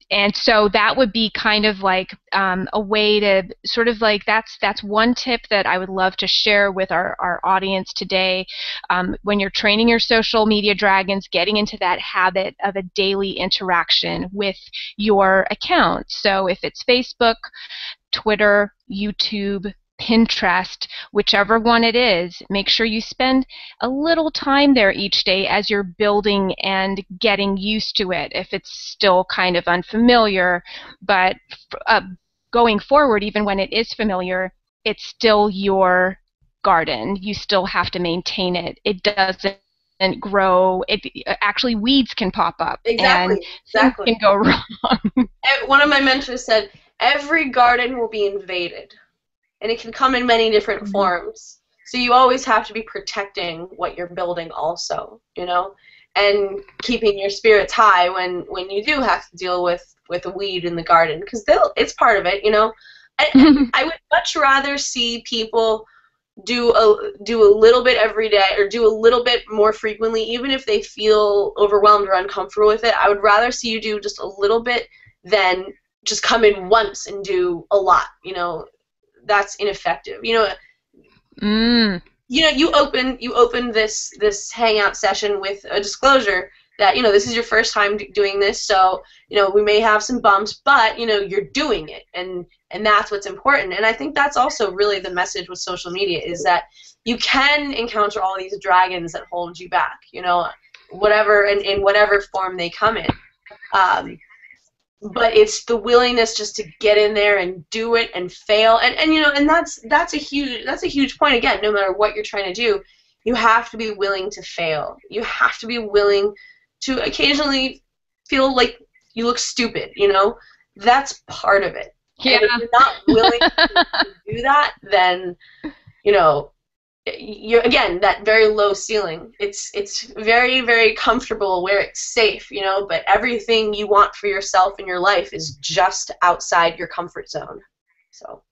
And so that would be kind of like a way to sort of like, that's one tip that I would love to share with our audience today. When you're training your social media dragons, getting into that habit of a daily interaction with your account. So if it's Facebook, Twitter, YouTube, Pinterest, whichever one it is, make sure you spend a little time there each day as you're building and getting used to it, if it's still kind of unfamiliar. But going forward, even when it is familiar, it's still your garden. You still have to maintain it. It doesn't grow. Actually, weeds can pop up.
Exactly.
Things can go wrong.
One of my mentors said, every garden will be invaded. And it can come in many different forms. So you always have to be protecting what you're building also, and keeping your spirits high when you do have to deal with a weed in the garden, because it's part of it, I would much rather see people do a little bit every day, or do a little bit more frequently, even if they feel overwhelmed or uncomfortable with it. I would rather see you do just a little bit than just come in once and do a lot, That's ineffective. You open this hangout session with a disclosure that this is your first time doing this, so we may have some bumps, but you're doing it, and that's what's important. And I think that's also really the message with social media, is that you can encounter all these dragons that hold you back, whatever, in whatever form they come in. But it's the willingness just to get in there and do it and fail, and that's a huge point. Again, no matter what you're trying to do, you have to be willing to fail. You have to be willing to occasionally feel like you look stupid. That's part of it.
Yeah.
And if you're not willing to do that, then you're, again, that very low ceiling. It's very, very comfortable where it's safe, you know, but everything you want for yourself in your life is just outside your comfort zone. So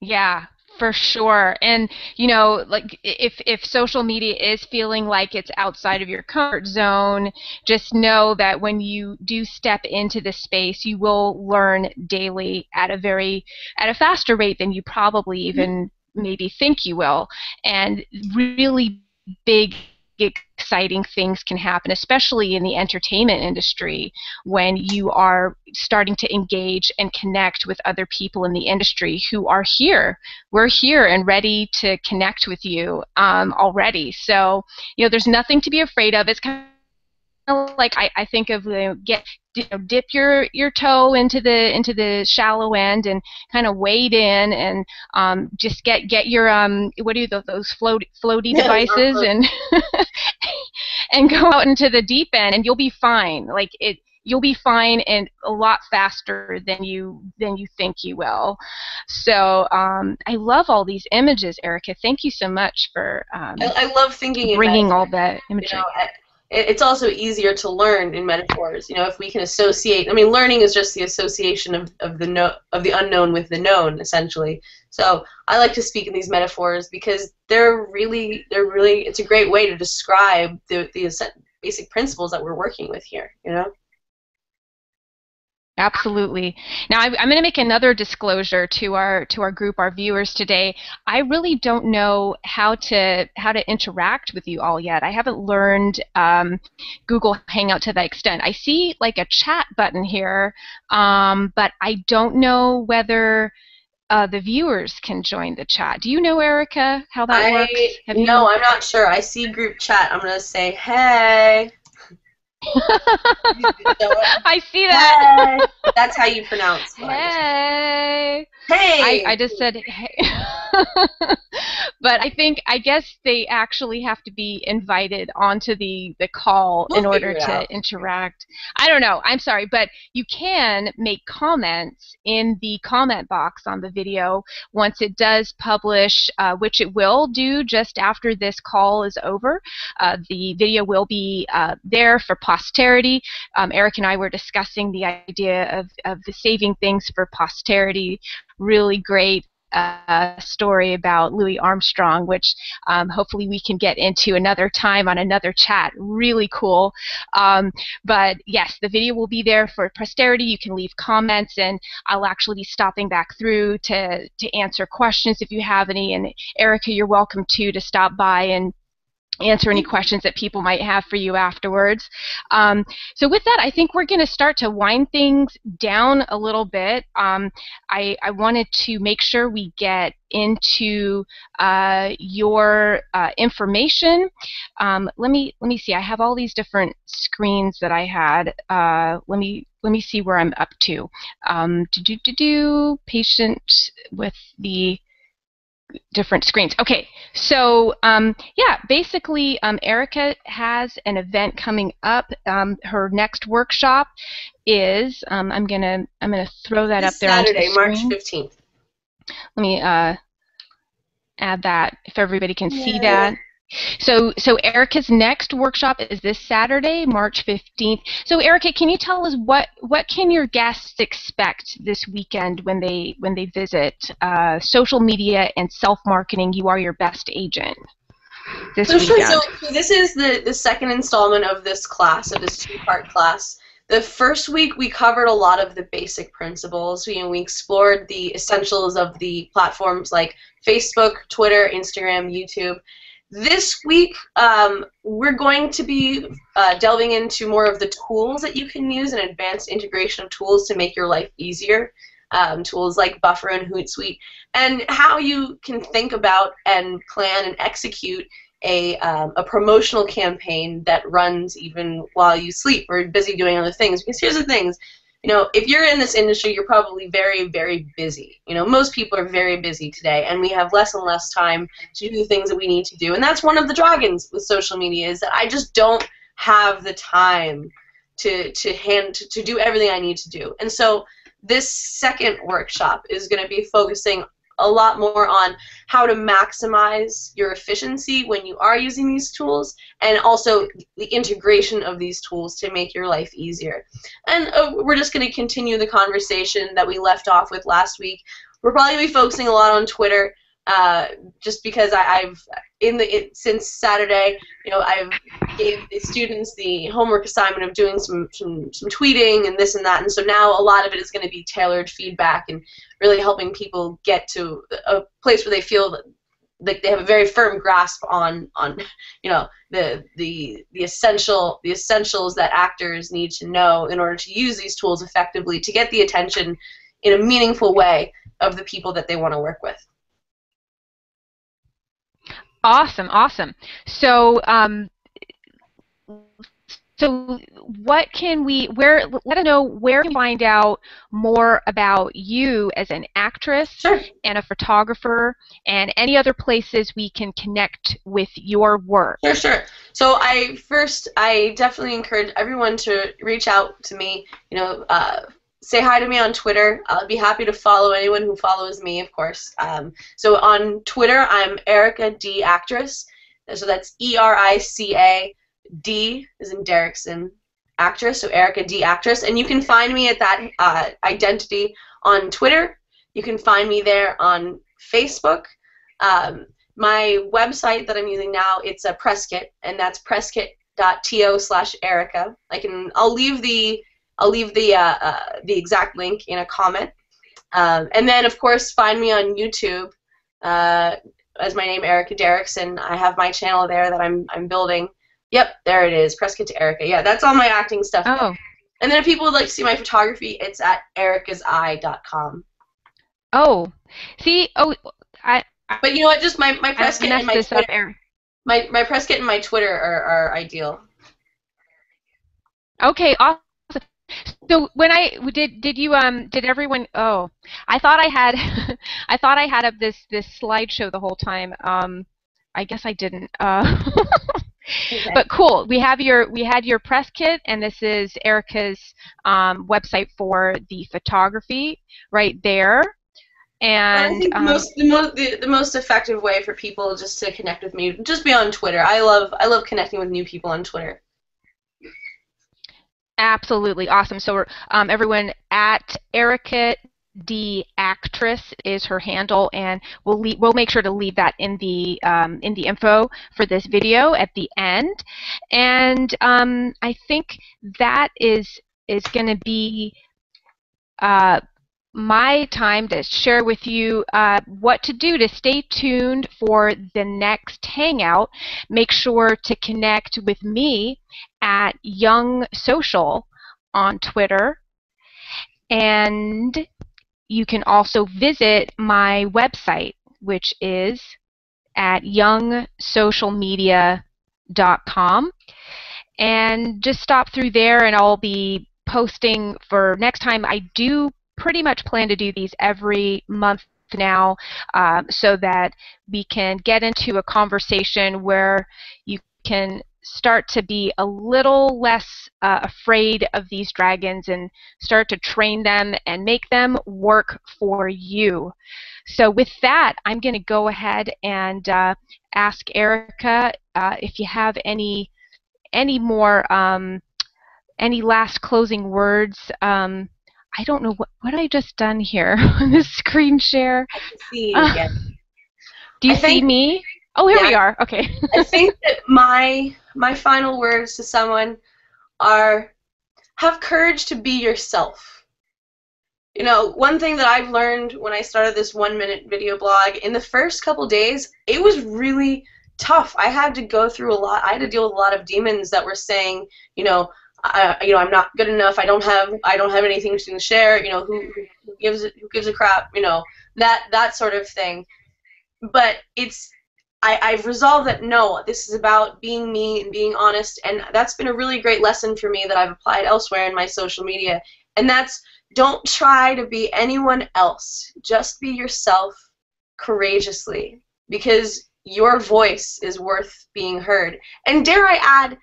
Yeah, for sure. And like if social media is feeling like it's outside of your comfort zone, just know that when you do step into this space, you will learn daily at a faster rate than you probably even maybe think you will. And really big exciting things can happen, especially in the entertainment industry, when you are starting to engage and connect with other people in the industry who are here. We're here and ready to connect with you already. So, there's nothing to be afraid of. It's kind of like I think of dip your toe into the shallow end and kind of wade in and just get your what are those floaty
yeah,
devices and and go out into the deep end, and you'll be fine. You'll be fine and a lot faster than you think you will. So I love all these images, Erica. Thank you so much for
I love thinking in
bringing all
metaphors.
the
You
imagery.
know, it's also easier to learn in metaphors. You know, if we can associate. I mean, learning is just the association of the unknown with the known, essentially. So I like to speak in these metaphors because they're really it's a great way to describe the basic principles that we're working with here. You know.
Absolutely. Now, I'm going to make another disclosure to our group, our viewers today. I really don't know how to interact with you all yet. I haven't learned Google Hangout to that extent. I see like a chat button here, but I don't know whether the viewers can join the chat. Do you know, Erica, how that works? Have
No,
you?
I'm not sure. I see group chat. I'm gonna say hey.
I see that.
Hey. That's how you pronounce what I just said.
Hey.
Hey.
I just said hey. But I guess they actually have to be invited onto the call
We'll
in
figure
order
it
to
out.
interact. I don't know. I'm sorry, but you can make comments in the comment box on the video once it does publish, which it will do just after this call is over. The video will be there for posterity. Eric and I were discussing the idea of the saving things for posterity. Really great story about Louis Armstrong, which hopefully we can get into another time on another chat. Really cool. But yes, the video will be there for posterity. You can leave comments, and I'll actually be stopping back through to answer questions if you have any. And Erica, you're welcome too to stop by and answer any questions that people might have for you afterwards. So with that, I think we're going to start to wind things down a little bit. I wanted to make sure we get into your information. Let me see. I have all these different screens that I had. Let me see where I'm up to. Patient with the different screens. Okay, so yeah, basically, Erica has an event coming up. Her next workshop is I'm gonna throw that up
This
there onto the
Saturday, March
screen.
15th.
Let me add that if everybody can see
Yay.
that. So Erica's next workshop is this Saturday, March 15th. So Erica, can you tell us what can your guests expect this weekend when they visit social media and self-marketing? You are your best agent this weekend.
So this is the second installment of this class, of this two-part class. The first week we covered a lot of the basic principles. We explored the essentials of the platforms like Facebook, Twitter, Instagram, YouTube. This week, we're going to be delving into more of the tools that you can use, and advanced integration of tools to make your life easier. Tools like Buffer and Hootsuite, and how you can think about and plan and execute a promotional campaign that runs even while you sleep or busy doing other things. Because here's the things. If you're in this industry, you're probably very, very busy. Most people are very busy today, and we have less and less time to do the things that we need to do. And that's one of the dragons with social media, is that I just don't have the time to do everything I need to do. And so this second workshop is going to be focusing a lot more on how to maximize your efficiency when you are using these tools, and also the integration of these tools to make your life easier. And we're just going to continue the conversation that we left off with last week. We're probably going to be focusing a lot on Twitter, just because since Saturday, I've gave the students the homework assignment of doing some tweeting and this and that, and so now a lot of it is going to be tailored feedback and really helping people get to a place where they feel that like they have a very firm grasp on the essentials that actors need to know in order to use these tools effectively to get the attention in a meaningful way of the people that they want to work with.
Awesome, awesome. So, what can let us know where we can find out more about you as an actress
Sure.
and a photographer, and any other places we can connect with your work.
Sure. So I definitely encourage everyone to reach out to me, say hi to me on Twitter. I'll be happy to follow anyone who follows me, of course. So on Twitter, I'm Erica D Actress. So that's ERICA D as in Derrickson Actress. So Erica D Actress, and you can find me at that identity on Twitter. You can find me there on Facebook. My website that I'm using now, it's a press kit, and that's presskit.to/Erica. I'll leave the exact link in a comment. And then, of course, find me on YouTube as my name, Erica Derrickson. I have my channel there that I'm building. Yep, there it is, Press Kit to Erica. Yeah, that's all my acting stuff.
Oh.
And then if people would like to see my photography, it's at ericaseye.com.
Oh, see,
But you know what? Just my press kit and my Twitter. My press kit and my Twitter are ideal.
Okay, awesome. So when did everyone? Oh, I thought I had up this slideshow the whole time. I guess I didn't. Okay. But cool. We had your press kit, and this is Erica's website for the photography right there. And
I think the most effective way for people just to connect with me, just be on Twitter. I love connecting with new people on Twitter.
Absolutely awesome. So everyone, at Erica D Actress is her handle, and we'll make sure to leave that in the info for this video at the end. And I think that is going to be my time to share with you what to do to stay tuned for the next hangout. Make sure to connect with me at Young Social on Twitter, and you can also visit my website, which is at youngsocialmedia.com, and just stop through there, and I'll be posting for next time. I do pretty much plan to do these every month now, so that we can get into a conversation where you can start to be a little less afraid of these dragons and start to train them and make them work for you. So with that, I'm going to go ahead and ask Erica if you have any more any last closing words. I don't know what I just done here on this screen share.
I can see you again.
Do you see me? Oh, here we are. Okay.
I think that my final words to someone are, have courage to be yourself. One thing that I've learned when I started this 1-minute video blog, in the first couple days, it was really tough. I had to go through a lot. I had to deal with a lot of demons that were saying, I'm not good enough. I don't have anything to share. Who gives a crap? That sort of thing. But I've resolved that no, this is about being me and being honest, and that's been a really great lesson for me that I've applied elsewhere in my social media. And that's, don't try to be anyone else. Just be yourself courageously, because your voice is worth being heard. And dare I add,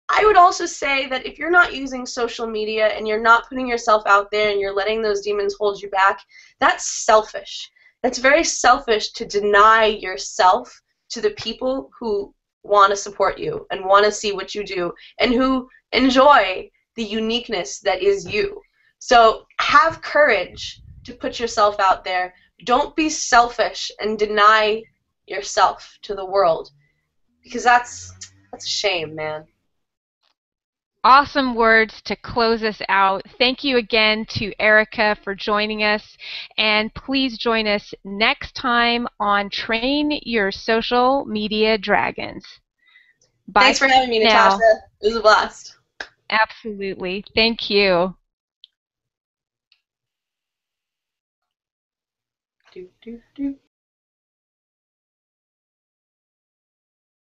I would also say that if you're not using social media and you're not putting yourself out there and you're letting those demons hold you back, that's selfish. It's very selfish to deny yourself to the people who want to support you and want to see what you do and who enjoy the uniqueness that is you. So have courage to put yourself out there. Don't be selfish and deny yourself to the world, because that's a shame, man.
Awesome words to close us out. Thank you again to Erica for joining us, and please join us next time on Train Your Social Media Dragons. Bye.
Thanks for having me,
now.
Natasha. It was a blast.
Absolutely. Thank you.
Do, do, do.